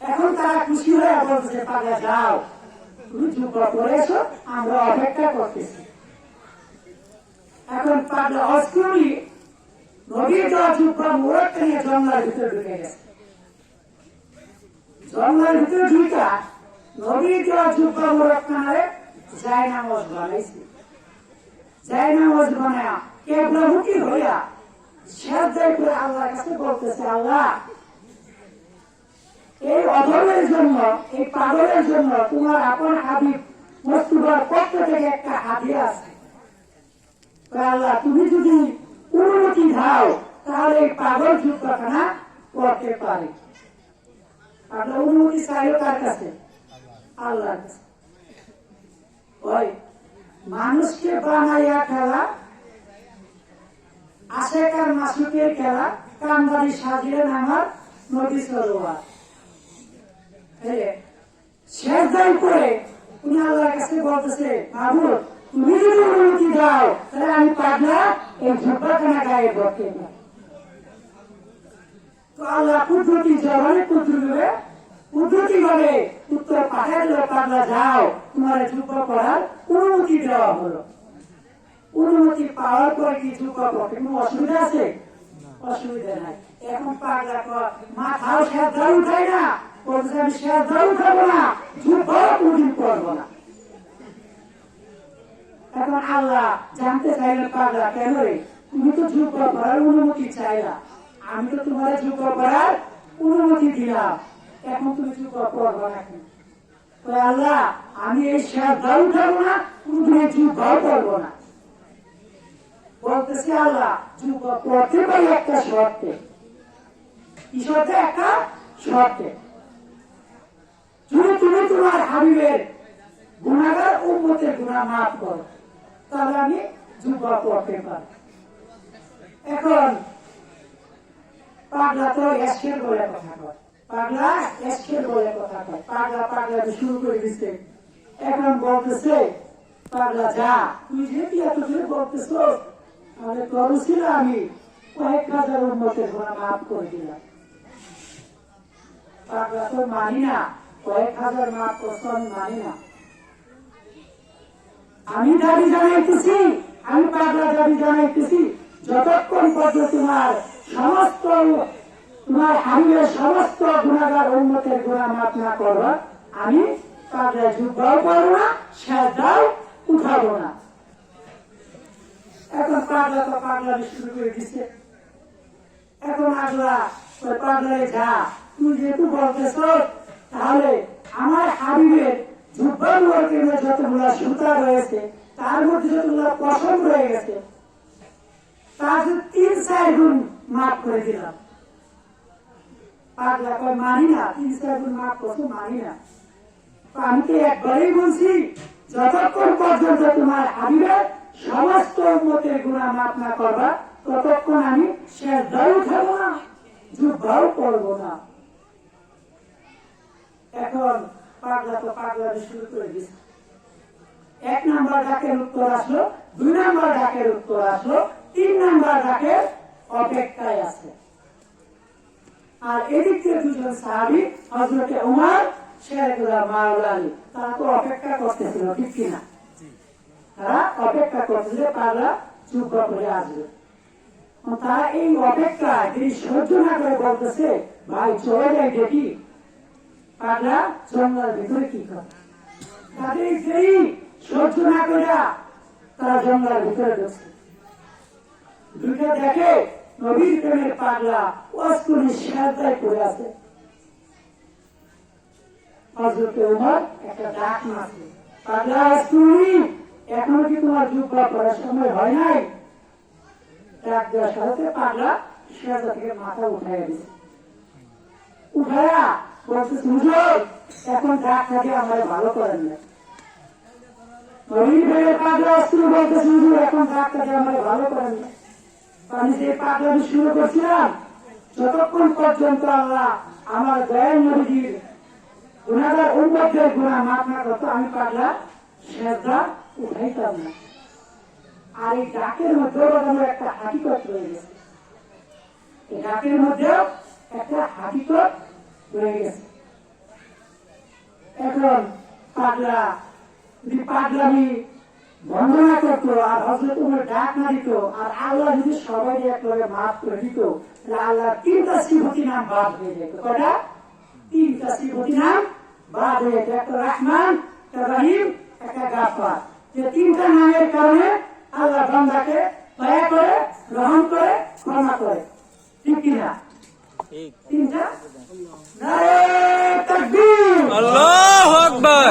এখন তারা খুশি হয়ে বলতেছে, পাগলা যাও তুমি যুবক করে এসো, আমরা অপেক্ষা করতেছি। এখন পাগলা অস্ত্রী নবীর দেওয়া যুবক মোরককে নিয়ে জঙ্গলের ভিতরে ঢুকে গেছে। জঙ্গলের ভিতরে ঢুকা নবীর দেওয়া যুবক মোরকখানারে জায়নামাজ বানাইছে। জায়নামাজ বানায়া কেবলামুখী হইয়া সেজদায় করে আল্লাহর কাছে বলতেছে, আল্লাহ এই অধমের জন্য, এই পাগলের জন্য তোমার আপন হাবিব মুস্তাফার পক্ষ থেকে একটা হাদিয়া আছে। আল্লাহ তুমি যদি অনুমতি দাও তাহলে এই পাগল যুবকখানা করতে পারে। আপনার অনুমতি চাইল কার কাছে? আল্লাহর কাছে। ওই মানুষকে বানাইয়া খেলা, আশেকার মাসুকের খেলা, কান্দারি সাজিয়ে আমার নদী সরোয়ার সেজদাই করে উনি আল্লাহর কাছে বলতেছে, মাহবুব তুমি যদি অনুমতি দাও তাহলে আমি পাগলা এই যুবকখানা গায়ে বসতে পারি। তো আল্লাহ কুদরতি জবানে কুদরতি ভাবে উত্তর পাঠিয়ে দিল, পাগলা যাও তোমার যুব করার অনুমতি দেওয়া হলো। অনুমতি পাওয়ার পরে কি যুব করতে কোনো অসুবিধা আছে? অসুবিধা নাই। এখন পাগলা মাথাও সেজদা উঠাই না, বলছে আমি সেজদা উঠাবো না, যুব কোনদিন করবো না। এখন আল্লাহ জানতে চাইলেন, পাগলা কেন রে, তুমি তো যুব করার অনুমতি চাইলা, আমি তো তোমার যুব করার অনুমতি দিলাম, এখন তুমি যুব করবো না কেন? আল্লাহ আমি এই সেজদা উঠাবো না, কোনদিন যুব করবো না। বলতেছি আল্লাহ যুব করতে পারি একটা শর্তে। কি শর্তে? একটা শর্তে, যদি তুমি তোমার হাবিবের গুনাহগার উম্মতের গুনাহ মাফ করো তাহলে আমি যুব করতে পারি। এখন পাগলা তো এসকের বলে কথা কয়, পাগলা এসকের বলে কথা কয়, পাগলা পাগলা শুরু করে দিচ্ছে। এখন বলতেছে, পাগলা যা তুই যেহেতু এত করে বলতেছ তাহলে করছিল আমি কয়েক হাজার উন্নতের গুনাহ মাফ করে দিলাম। পাগলা তো মানি না, কয়েক হাজার মাফ করছো আমি মানি না। আমি দাবি জানাইতেছি, আমি পাগলা দাবি জানাইতেছি, যতক্ষণ পর্যন্ত তোমার হাবিবের সমস্ত গুনাহগার উম্মতের গুনাহ মাফ না করবা, আমি পাগলা যুবও করবো না, সেজদাও উঠাবো না। এখন পাগলা তো পাগলা শুরু করে দিচ্ছে। এখন আল্লাহ পাগলারে যা তুই যেহেতু বলতেছ তাহলে আমার হাবিবের যুবক বর্গের যতগুলো সুতা রয়েছে তার মধ্যে যতগুলো পছন্দ রয়ে গেছে তার 3-4 গুণ মাফ করে দিলাম। পাগলা কয় মানি না, 3-4 গুণ মাফ করছো মানি না। আমি তো একবারই বলছি, যতক্ষণ পর্যন্ত তোমার হাবিবের সমস্ত উম্মতের গুনাহ মাফ না করবা ততক্ষণ আমি সেজদাও খাবো না, জুব্বাও পরবো না। এখন পাগলা তো পাগলামি শুরু করে দিচ্ছে। 1 নাম্বার ডাকের উত্তর আসলো, 2 নাম্বার ডাকের উত্তর আসলো, 3 নাম্বার ডাকের অপেক্ষায় আছে। আর এদিক থেকে 2জন সাহাবী হযরতে উমর, শেখুল্লাহ মাওলানা আলী, তারা তো অপেক্ষা করতেছিল, ঠিক কিনা? তারা অপেক্ষা করতেছিল পাগলা জুব্বা পরে আসবে। তারা এই অপেক্ষা তিনি সহ্য না করে বলতেছে, ভাই চলে যাই দেখি পাগলা জঙ্গলের ভিতরে কি করে। তাদের যেই সহ্য না করে তারা জঙ্গলের ভিতরে ঢুকছে। দুইটা দেখে নবীর প্রেমের পাগলা ওয়াসকুনি সেজদায় পড়ে আছে। হযরতে ওমর একটা ডাক মারছে, পাগলা ওয়াসকুনি, এখনো কি তোমার জুব্বা পরার সময় হয় নাই? ডাক দেওয়ার সাথে পাগলা সেজদা থেকে মাথা উঠাইয়া দিছে। উঠায়া বলছে, হুজুর এখন ডাক থাকে আমার ভালো করেন না। নবীর প্রেমের পাগলা ওয়াসকুনি বলতেছে, হুজুর এখন ডাক থাকে আমার ভালো করেন না। আমি যে পাগলামি শুরু করছিলাম, যতক্ষণ পর্যন্ত আল্লাহ আমার দয়াল নবীর গুনাহগার উম্মতদের গুনাহ মাফ না করতো, আমি পাগলা সেজদা উঠাইতাম না। আর এই ডাকের মধ্যেও আমার একটা হাকিকত রয়ে গেছে, এই ডাকের মধ্যেও একটা হাকিকত রয়ে গেছে। এখন পাগলা যদি পাগলামি বন্ধ না করতো আর হযরত উমর ডাক না দিত, আর আল্লাহ যদি সবাই একলগে মাফ করে দিত, তাহলে আল্লাহ 3টা সিফতি নাম বাদ হয়ে যেত। কয়টা? 3টা সিফতি নাম বাদ হয়ে যেত। একটা রহমান, একটা রহিম, একটা গাফফার। যে 3টা নামের কারণে আল্লাহ বান্দাকে দয়া করে, রহম করে, ক্ষমা করে, ঠিক কিনা? ঠিক। 3টা। নারে তাকবীর, আল্লাহু আকবার।